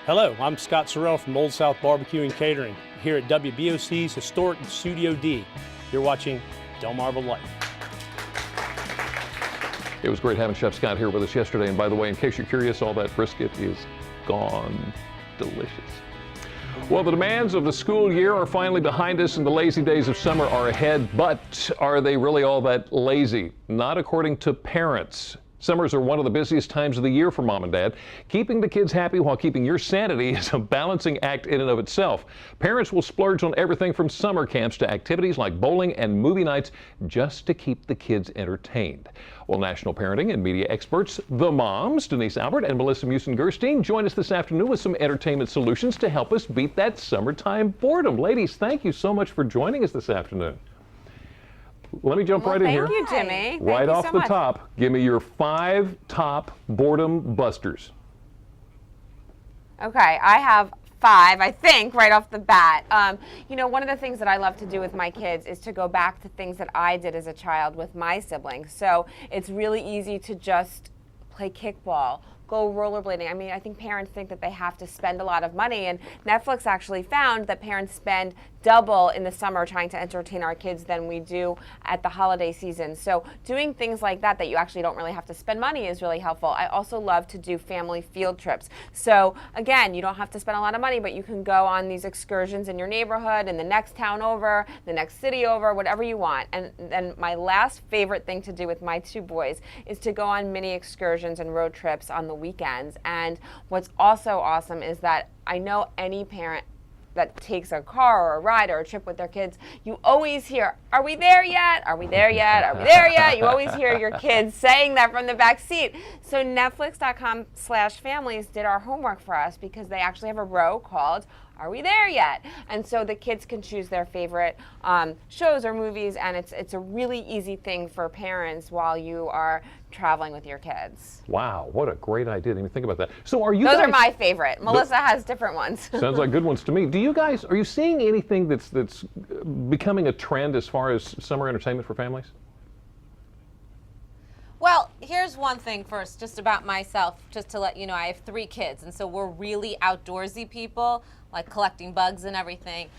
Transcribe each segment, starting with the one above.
Hello, I'm Scott Sorrell from Old South Barbecue and Catering here at WBOC's historic Studio D. You're watching Delmarva Life. It was great having Chef Scott here with us yesterday. And by the way, in case you're curious, all that brisket is gone. Delicious. Well, the demands of the school year are finally behind us and the lazy days of summer are ahead. But are they really all that lazy? Not according to parents. Summers are one of the busiest times of the year for mom and dad. Keeping the kids happy while keeping your sanity is a balancing act in and of itself. Parents will splurge on everything from summer camps to activities like bowling and movie nights just to keep the kids entertained. Well, national parenting and media experts, the moms, Denise Albert and Melissa Musen-Gerstein, join us this afternoon with some entertainment solutions to help us beat that summertime boredom. Ladies, thank you so much for joining us this afternoon. Let me jump right in here. Thank you, Jimmy. Right off the top, give me your 5 top boredom busters. Okay, I have 5, I think, right off the bat. You know, one of the things that I love to do with my kids is to go back to things that I did as a child with my siblings. So it's really easy to just play kickball, go rollerblading. I mean, I think parents think that they have to spend a lot of money, and Netflix actually found that parents spend double in the summer trying to entertain our kids than we do at the holiday season. So doing things like that you actually don't really have to spend money is really helpful. I also love to do family field trips. So again, you don't have to spend a lot of money, but you can go on these excursions in your neighborhood, in the next town over, the next city over, whatever you want. And then my last favorite thing to do with my 2 boys is to go on mini excursions and road trips on the weekends. And what's also awesome is that I know any parent that takes a car or a ride or a trip with their kids, you always hear, "Are we there yet? Are we there yet? Are we there yet?" You always hear your kids saying that from the back seat. So Netflix.com/families did our homework for us because they actually have a row called "Are we there yet?" And so the kids can choose their favorite shows or movies, and it's a really easy thing for parents while you are traveling with your kids. Wow, what a great idea. Didn't even think about that. So are you Those guys, are my favorite. Melissa has different ones. Sounds like good ones to me. Do you guys, are you seeing anything that's becoming a trend as far as summer entertainment for families? Well, here's one thing first, just about myself, just to let you know, I have 3 kids, and so we're really outdoorsy people, like collecting bugs and everything.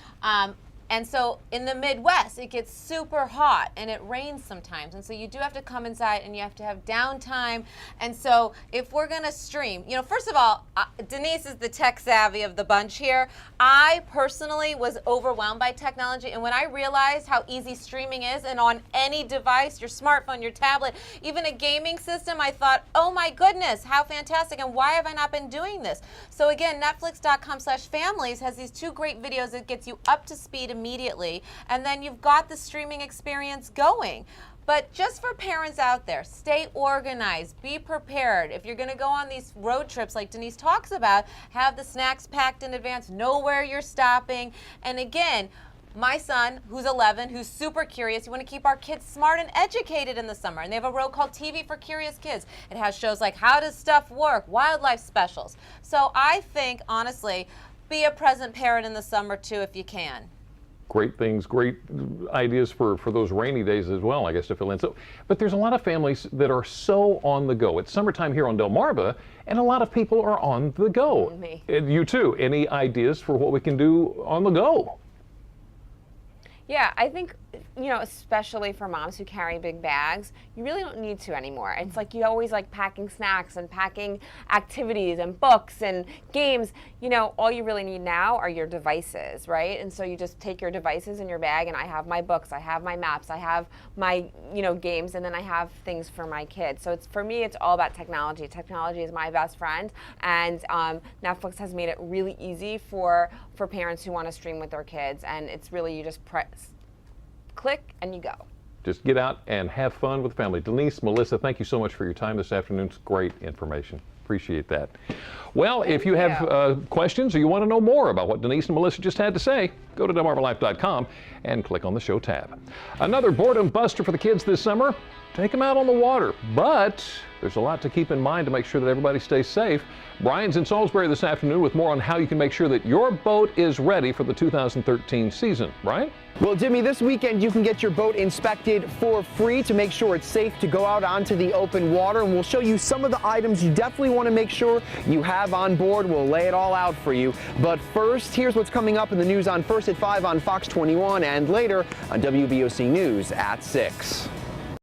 And so in the Midwest, it gets super hot and it rains sometimes. And so you do have to come inside and you have to have downtime. And so if we're going to stream, you know, first of all, Denise is the tech savvy of the bunch here. I personally was overwhelmed by technology. And when I realized how easy streaming is, and on any device, your smartphone, your tablet, even a gaming system, I thought, oh my goodness, how fantastic. And why have I not been doing this? So again, Netflix.com/families has these 2 great videos that gets you up to speed immediately, and then you've got the streaming experience going. But just for parents out there, stay organized, be prepared. If you're going to go on these road trips like Denise talks about, have the snacks packed in advance, know where you're stopping. And again, my son, who's 11, who's super curious, you want to keep our kids smart and educated in the summer. And they have a row called TV for Curious Kids. It has shows like How Does Stuff Work, wildlife specials. So I think, honestly, be a present parent in the summer too if you can. Great things, great ideas for those rainy days as well, I guess, to fill in. So, but there's a lot of families that are so on the go. It's summertime here on Delmarva, and a lot of people are on the go. Me. And you too. Any ideas for what we can do on the go? Yeah, I think, you know, especially for moms who carry big bags, you really don't need to anymore. It's like you always like packing snacks and packing activities and books and games. You know, all you really need now are your devices, right? And so you just take your devices in your bag, and I have my books, I have my maps, I have my, you know, games, and then I have things for my kids. So it's, for me, it's all about technology. Technology is my best friend, and Netflix has made it really easy for parents who want to stream with their kids, and it's really, you just press click and you go. Just get out and have fun with the family. Denise, Melissa, thank you so much for your time this afternoon. It's great information. Appreciate that. Well, if you have questions or you want to know more about what Denise and Melissa just had to say, go to DelmarvaLife.com and click on the show tab. Another boredom buster for the kids this summer. take them out on the water. But there's a lot to keep in mind to make sure that everybody stays safe. Brian's in Salisbury this afternoon with more on how you can make sure that your boat is ready for the 2013 season. Brian? Well, Jimmy, this weekend you can get your boat inspected for free to make sure it's safe to go out onto the open water. And we'll show you some of the items you definitely want to make sure you have on board. We'll lay it all out for you. But first, here's what's coming up in the news on First at 5 on Fox 21 and later on WBOC News at 6.